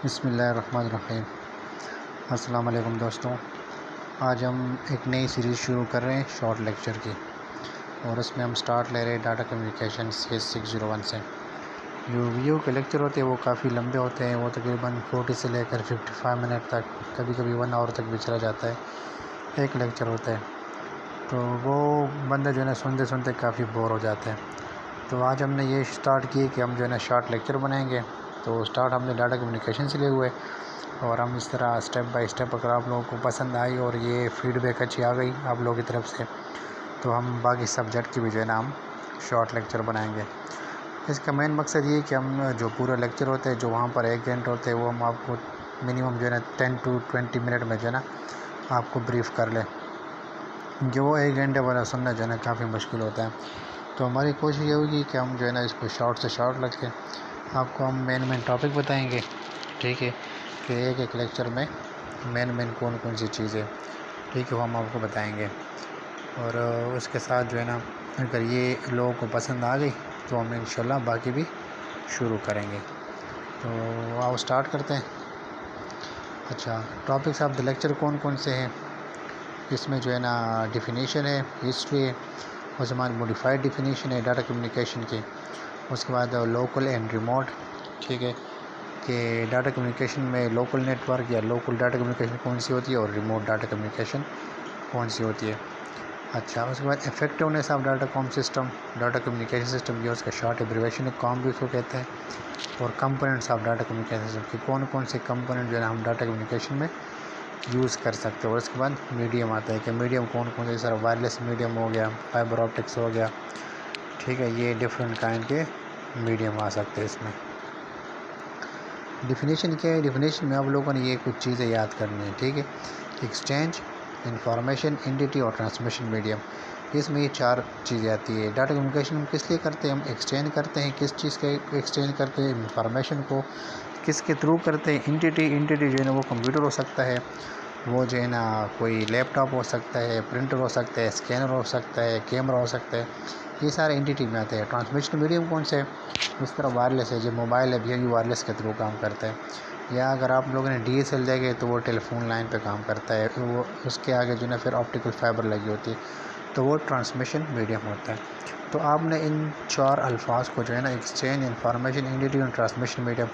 بسم اللہ الرحمن الرحیم۔ السلام علیکم دوستوں، آج ہم ایک نئی سیریز شروع کر رہے ہیں شارٹ لیکچر کی، اور اس میں ہم سٹارٹ لے رہے ہیں ڈاٹا کمیونیکیشن CS601 سے۔ جو ویڈیو کے لیکچر ہوتے ہیں وہ کافی لمبے ہوتے ہیں، وہ تقریباً 40 سے لے کر 55 منٹ تک، کبھی کبھی 1 آور تک بھی چلا جاتا ہے، ایک لیکچر ہوتا ہے۔ تو وہ بندہ جو ہے نا سنتے سنتے کافی بور ہو جاتا ہے۔ تو آج ہم نے یہ سٹارٹ کی کہ ہم جو ہے نا شارٹ لیکچر بنائیں گے۔ تو سٹارٹ ہم نے ڈاٹا کمیونیکیشن سے لے ہوئے، اور ہم اس طرح اسٹیپ بائی اسٹیپ، اگر آپ لوگوں کو پسند آئی اور یہ فیڈ بیک اچھی آ گئی آپ لوگوں کی طرف سے، تو ہم باقی سبجیکٹ کی بھی جو ہے نا ہم شارٹ لیکچر بنائیں گے۔ اس کا مین مقصد یہ ہے کہ ہم جو پورا لیکچر ہوتا ہے، جو وہاں پر 1 گھنٹہ ہوتے ہیں، وہ ہم آپ کو منیمم جو ہے نا 10 to 20 منٹ میں جو ہے نا آپ کو بریف کر لیں۔ جو وہ 1 گھنٹے والا سننا جو ہے نا کافی مشکل ہوتا ہے۔ تو ہماری کوشش یہ ہوگی کہ ہم جو ہے نا اس کو شارٹ سے شارٹ رکھیں۔ آپ کو ہم مین ٹاپک بتائیں گے، ٹھیک ہے، کہ ایک لیکچر میں مین کون سی چیزیں، ٹھیک ہے، وہ ہم آپ کو بتائیں گے۔ اور اس کے ساتھ جو ہے نا اگر یہ لوگوں کو پسند آ گئی تو ہم انشاءاللہ باقی بھی شروع کریں گے۔ تو آؤ سٹارٹ کرتے ہیں۔ اچھا، ٹاپکس آف دا لیکچر کون سے ہیں؟ اس میں جو ہے نا ڈیفینیشن ہے، ہسٹری ہے، اس کے بعد موڈیفائڈ ڈیفینیشن ہے ڈاٹا کمیونیکیشن کی، اس کے بعد لوکل اینڈ ریموٹ، ٹھیک ہے، کہ ڈاٹا کمیونیکیشن میں لوکل نیٹ ورک یا لوکل ڈاٹا کمیونیکیشن کون سی ہوتی ہے، اور ریموٹ ڈاٹا کمیونیکیشن کون سی ہوتی ہے۔ اچھا، اس کے بعد effectiveness of data com system, data communication system, یہ اس کا شارٹ ایبریویشن کام بھی اس کو کہتے ہیں۔ اور components of data communication system, کہ کون سے کمپوننٹ جو ہے نا ہم ڈاٹا کمیونیکیشن میں یوز کر سکتے ہیں۔ اور اس کے بعد میڈیم آتا ہے کہ میڈیم کون سے، سر وائرلیس میڈیم ہو گیا، فائبر آپٹکس ہو گیا، ٹھیک ہے، یہ ڈفرینٹ کائنڈ کے میڈیم آ سکتے ہیں اس میں۔ ڈیفینیشن کیا ہے؟ ڈیفینیشن میں آپ لوگوں نے یہ کچھ چیزیں یاد کرنی ہیں، ٹھیک ہے، ایکسچینج، انفارمیشن، انٹیٹی اور ٹرانسمیشن میڈیم۔ اس میں یہ 4 چیزیں آتی ہے۔ ڈاٹا کمیونیکیشن ہم کس لیے کرتے ہیں؟ ہم ایکسچینج کرتے ہیں، کس چیز کے ایکسچینج کرتے ہیں؟ انفارمیشن کو کس کے تھرو کرتے ہیں؟ انٹیٹی جو ہے نا وہ کمپیوٹر ہو سکتا ہے، وہ جو ہے نا کوئی لیپ ٹاپ ہو سکتا ہے، پرنٹر ہو سکتا ہے، اسکینر ہو سکتا ہے، کیمرہ ہو سکتا ہے، یہ سارے انٹیٹی میں آتے ہیں۔ ٹرانسمیشن میڈیم کون سے؟ اس طرح وائرلیس ہے، جو موبائل ہے بھی وائرلیس کے تھرو کام کرتا ہے، یا اگر آپ لوگوں نے DSL دے گئے تو وہ ٹیلی فون لائن پہ کام کرتا ہے، وہ اس کے آگے جو ہے نا پھر آپٹیکل فائبر لگی ہوتی ہے، تو وہ ٹرانسمیشن میڈیم ہوتا ہے۔ تو آپ نے ان 4 الفاظ کو جو ہے نا ایکسچینج، انفارمیشن، انٹیٹی اور ٹرانسمیشن میڈیم،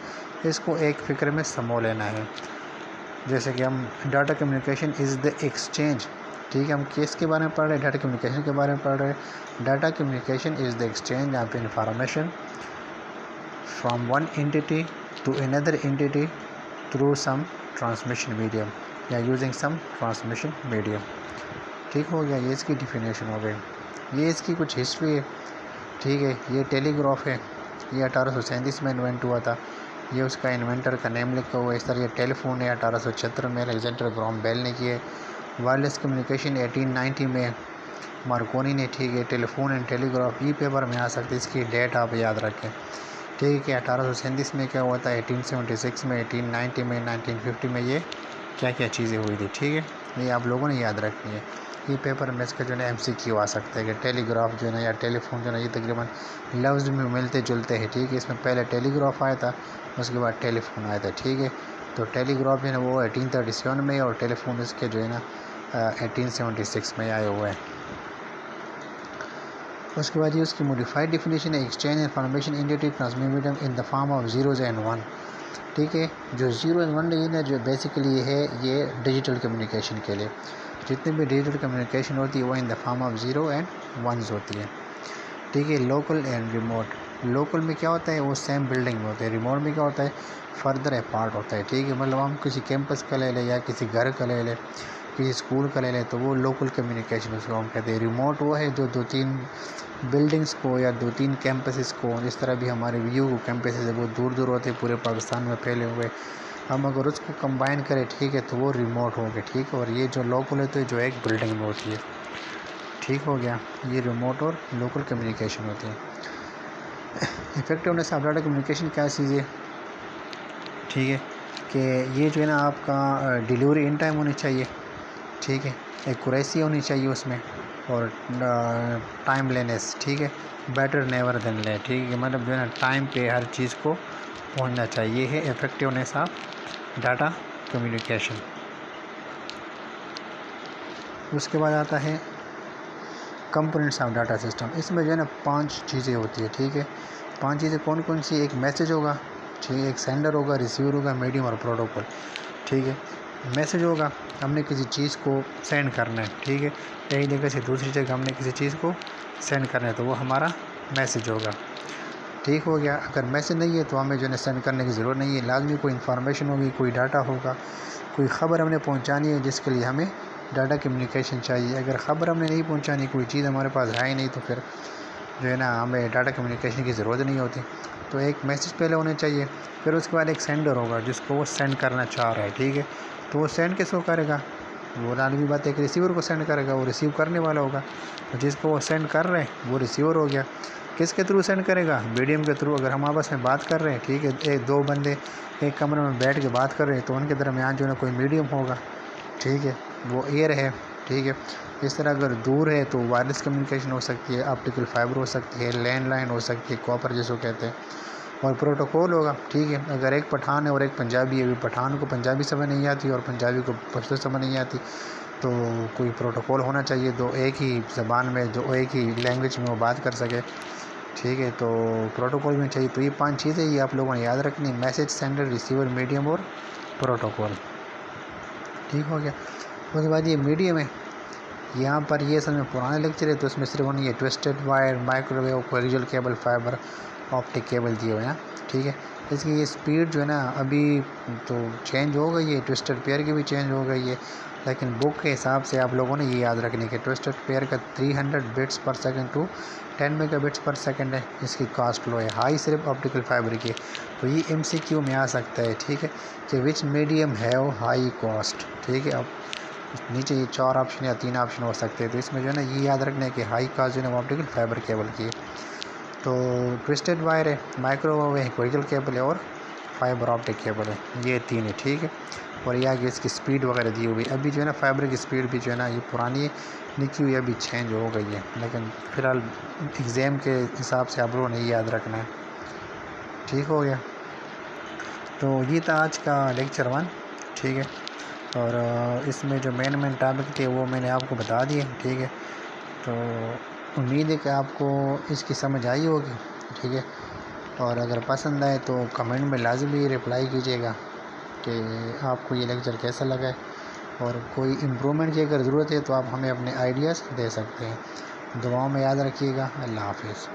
اس کو ایک فکر میں سمو لینا ہے۔ جیسے کہ ہم data communication is the exchange, ٹھیک ہے، ہم کس کے بارے میں پڑھ رہے ہیں؟ ڈاٹا کمیونیکیشن کے بارے میں پڑھ رہے ہیں۔ Data communication is the exchange of information from one entity to another entity through some transmission medium یا یوزنگ سم ٹرانسمیشن میڈیم، ٹھیک ہو گیا۔ یہ اس کی ڈیفینیشن ہو گئی۔ یہ اس کی کچھ ہسٹری ہے، ٹھیک ہے، یہ ٹیلی گراف ہے، یہ 1837 میں انوینٹ ہوا تھا، یہ اس کا انوینٹر کا نیم لکھا ہوا ہے۔ اس طرح یہ ٹیلی فون ہے 1876 میں الیگزینڈر گراہم بیل نے کیے۔ وائرلیس کمیونیکیشن 1890 میں مارکونی نے، ٹھیک ہے۔ Telephone and telegraph E paper میں آ سکتے، اس کی ڈیٹ آپ یاد رکھیں، ٹھیک ہے۔ 1837 میں کیا ہوا تھا، 1876 میں، 1890 میں، 1950 میں یہ کیا چیزیں ہوئی تھی، ٹھیک ہے، یہ آپ لوگوں نے یاد رکھنی ہے۔ یہ پیپر میں اس کا جو ہے نا MCQ آ سکتا ہے کہ ٹیلی گراف جو ہے نا یا ٹیلی فون جو ہے نا یہ تقریباً لفظ میں ملتے جلتے ہیں، ٹھیک ہے۔ اس میں پہلے ٹیلی گراف آیا تھا، اس کے بعد ٹیلی فون آیا تھا، ٹھیک ہے۔ تو ٹیلی گراف جو ہے نا وہ 1837 میں، اور ٹیلی فون اس کے جو ہے نا 1876 میں آئے ہوئے ہیں۔ اس کے بعد یہ اس کی موڈیفائڈ ڈیفینیشن ہے، exchange information entity transmission medium in the form of zeros and one, ٹھیک ہے۔ جو 0 اینڈ 1 ہے نا، جو بیسیکلی ہے یہ ڈیجیٹل کمیونیکیشن کے لیے، جتنی بھی ڈیجیٹل کمیونیکیشن ہوتی ہے وہ ان دا فارم آف 0 اینڈ 1 ہوتی ہے، ٹھیک ہے۔ لوکل اینڈ ریموٹ، لوکل میں کیا ہوتا ہے وہ سیم بلڈنگ میں ہوتا ہے، ریموٹ میں کیا ہوتا ہے فردر اپارٹ ہوتا ہے، ٹھیک ہے۔ مطلب ہم کسی کیمپس کا لے لیں یا کسی گھر کا لے لیں، کسی اسکول کا لے لیں، تو وہ لوکل کمیونیکیشن اس کو ہم کہتے ہیں۔ ریموٹ وہ ہے جو 2-3 بلڈنگس کو یا 2-3 کیمپسز کو، اس طرح بھی ہمارے ویو کیمپسز ہیں وہ دور دور ہوتے ہیں پورے پاکستان میں پھیلے ہوئے، ہم اگر اس کو کمبائن کریں، ٹھیک ہے، تو وہ ریموٹ ہو گئے، ٹھیک ہے۔ اور یہ جو لوکل ہے تو جو ایک بلڈنگ میں ہوتی ہے، ٹھیک ہو گیا۔ یہ ریموٹ اور لوکل کمیونیکیشن ہوتی ہے۔ افیکٹونیس آف ڈاٹا کمیونیکیشن کیا چیز ہے، ٹھیک ہے، کہ یہ جو ہے نا آپ کا ڈیلیوری ان ٹائم ہونی چاہیے، ٹھیک ہے، ایکوریسی ہونی چاہیے اس میں، اور ٹائم لینس، ٹھیک ہے، بیٹر نیور دین لیٹ، ٹھیک ہے، مطلب جو ہے نا ٹائم پہ ہر چیز کو پہنچنا چاہیے، یہ ہے افیکٹونیس آف ڈاٹا کمیونیکیشن۔ اس کے بعد آتا ہے کمپوننٹس آف ڈاٹا سسٹم۔ اس میں جو ہے نا 5 چیزیں ہوتی ہے، ٹھیک ہے۔ 5 چیزیں کون کون سی؟ ایک میسیج ہوگا، ٹھیک ہے، ایک سینڈر ہوگا، ریسیور ہوگا، میڈیم اور پروٹوکول، ٹھیک ہے۔ میسیج ہوگا، ہم نے کسی چیز کو سینڈ کرنا ہے، ٹھیک ہے، ایک جگہ سے دوسری جگہ ہم نے کسی چیز کو سینڈ کرنا ہے تو وہ ہمارا میسیج ہوگا، ٹھیک ہو گیا۔ اگر میسیج نہیں ہے تو ہمیں جو ہے سینڈ کرنے کی ضرورت نہیں ہے، لازمی کوئی انفارمیشن ہوگی، کوئی ڈاٹا ہوگا، کوئی خبر ہم نے پہنچانی ہے جس کے لیے ہمیں ڈاٹا کمیونیکیشن چاہیے۔ اگر خبر ہم نے نہیں پہنچانی، کوئی چیز ہمارے پاس ہے ہی نہیں، تو پھر جو ہے نا ہمیں ڈاٹا کمیونیکیشن کی ضرورت نہیں ہوتی۔ تو ایک میسیج پہلے ہونا چاہیے، پھر اس کے بعد ایک سینڈر ہوگا جس کو وہ سینڈ کرنا چاہ رہا ہے، ٹھیک ہے۔ تو وہ سینڈ کس کو کرے گا؟ وہ لازمی بات ہے کہ ریسیور کو سینڈ کرے گا، وہ ریسیو کرنے والا ہوگا، تو جس کو وہ سینڈ کر رہے ہیں وہ ریسیور ہو گیا۔ کس کے تھرو سینڈ کرے گا؟ میڈیم کے تھرو۔ اگر ہم آپس میں بات کر رہے ہیں، ٹھیک ہے، ایک دو بندے ایک کمرے میں بیٹھ کے بات کر رہے ہیں تو ان کے درمیان جو ہے نا کوئی میڈیم ہوگا، ٹھیک ہے، وہ ایئر ہے، ٹھیک ہے۔ اس طرح اگر دور ہے تو وائرلیس کمیونیکیشن ہو سکتی ہے، آپٹیکل فائبر ہو سکتی ہے، لینڈ لائن ہو سکتی ہے، کاپر جس کو کہتے ہیں، اور پروٹوکول ہوگا، ٹھیک ہے۔ اگر ایک پٹھان ہے اور ایک پنجابی ہے، پٹھان کو پنجابی سمجھ نہیں آتی اور پنجابی کو پشتو سمجھ نہیں آتی، تو کوئی پروٹوکول ہونا چاہیے، دو ایک ہی زبان میں، جو ایک ہی لینگویج میں وہ بات کر سکے، ٹھیک ہے۔ تو پروٹوکول بھی چاہیے۔ تو یہ 5 چیزیں یہ آپ لوگوں نے یاد رکھنی: میسیج، سینڈر، ریسیور، میڈیم اور پروٹوکول، ٹھیک ہو گیا۔ اس کے بعد یہ میڈیم ہے، یہاں پر یہ اصل میں پرانا لیکچر ہے تو اس میں صرف نہیں ہے twisted wire, microwave, coaxial cable, fibre optic cable دیے ہوئے ہیں، ٹھیک ہے۔ اس کی یہ سپیڈ جو ہے نا ابھی تو چینج ہو گئی ہے، ٹوسٹڈ پیئر کی بھی چینج ہو گئی ہے، لیکن بک کے حساب سے آپ لوگوں نے یہ یاد رکھنی کہ ٹوسٹڈ پیئر کا 300 bits per second to 10 megabits per second ہے، اس کی کاسٹ لو ہے۔ ہائی صرف آپٹیکل فائبر کی، تو یہ MCQ میں آ سکتا ہے، ٹھیک ہے، کہ وچ میڈیم ہیو ہائی کاسٹ، ٹھیک ہے۔ اب نیچے یہ 4 آپشن یا 3 آپشن ہو سکتے ہیں، تو اس میں جو ہے نا یہ یاد رکھنا ہے کہ ہائی کاسٹ جو ہے نا وہ آپٹیکل فائبر کیبل کی ہے۔ تو ٹوسٹڈ وائر ہے، مائکرو ویو ہے، کویکسیل کیبل ہے اور فائبر آپٹک کیبل ہے، یہ 3 ہے، ٹھیک ہے۔ اور یہ آگے اس کی سپیڈ وغیرہ دی ہوئی ہے۔ ابھی جو ہے نا فائبر کی سپیڈ بھی جو ہے نا یہ پرانی ہے، لکھی ہوئی ابھی چینج ہو گئی ہے، لیکن فی الحال ایگزام کے حساب سے آپ لوگوں نے یہ یاد رکھنا ہے، ٹھیک ہو گیا۔ تو یہ تھا آج کا لیکچر 1، ٹھیک ہے، اور اس میں جو مین ٹاپک تھے وہ میں نے آپ کو بتا دیے، ٹھیک ہے۔ تو امید ہے کہ آپ کو اس کی سمجھ آئی ہوگی، ٹھیک ہے، اور اگر پسند آئے تو کمنٹ میں لازمی رپلائی کیجیے گا کہ آپ کو یہ لیکچر کیسا لگا ہے، اور کوئی امپرومنٹ کی اگر ضرورت ہے تو آپ ہمیں اپنے آئیڈیاز دے سکتے ہیں۔ دعاؤں میں یاد رکھیے گا۔ اللہ حافظ۔